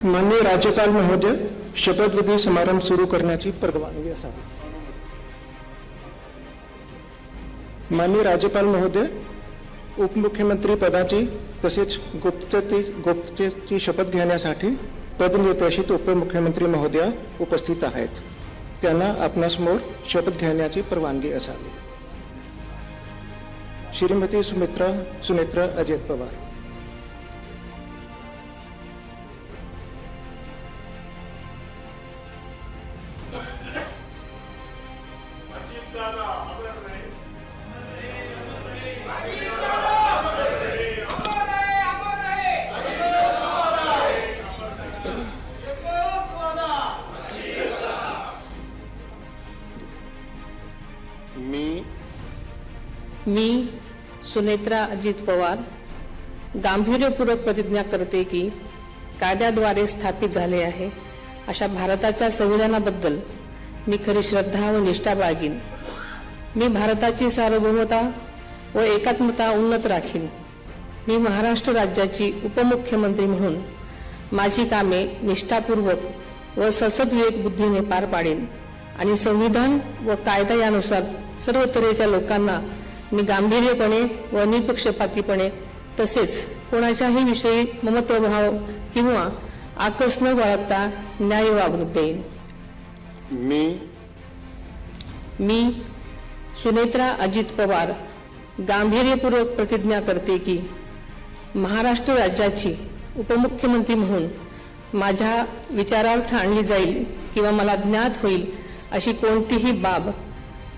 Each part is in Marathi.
माननीय राज्यपाल महोदय, शपथविधी समारंभ सुरू करण्याची परवानगी असावी। माननीय राज्यपाल महोदय, उपमुख्यमंत्री पदाची तसेच गुप्ततेची शपथ घेण्यासाठी पदनिर्देशित उपमुख्यमंत्री महोदया उपस्थित आहेत। त्यांना आपणासमोर शपथ घेण्याची परवानगी असावी। श्रीमती सुनेत्रा अजित पवार। मी सुनेत्रा अजित पवार गांभीर्यपूर्वक प्रतिज्ञा करते की कायद्याद्वारे स्थापित झाले आहे अशा भारताच्या संविधानाबद्दल मी खरी श्रद्धा व निष्ठा बाळगीन। मी भारताची सार्वभौमता व एकात्मता उन्नत राखीन। मी महाराष्ट्र राज्याची उपमुख्यमंत्री म्हणून माझी कामे निष्ठापूर्वक व ससद्विवेक बुद्धीने पार पाडेन आणि संविधान व कायदा यानुसार सर्व तऱ्हेच्या लोकांना मी गांभीर्यपणे व निपक्षपातीपणे तसेच कोणाच्याही विषयी ममत्वभाव किंवा आकस न बाळगता न्याय वागणूक देईन। मी सुनेत्रा अजित पवार गांभीर्यपूर्वक प्रतिज्ञा करते की महाराष्ट्र राज्याची उपमुख्यमंत्री म्हणून माझ्या विचारार्थ आणली जाईल किंवा मला ज्ञात होईल अशी कोणतीही बाब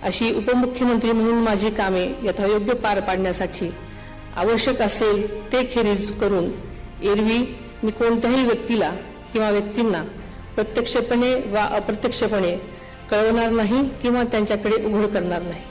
अशी उपमुख्यमंत्री म्हणून माझी कामे यथायोग्य पार पाडण्यासाठी आवश्यक असेल ते खेरीज करून एरवी मी कोणत्याही व्यक्तीला किंवा व्यक्तींना प्रत्यक्षपणे वा अप्रत्यक्षपणे कळवणार नाही किंवा त्यांच्याकडे उघड करणार नाही।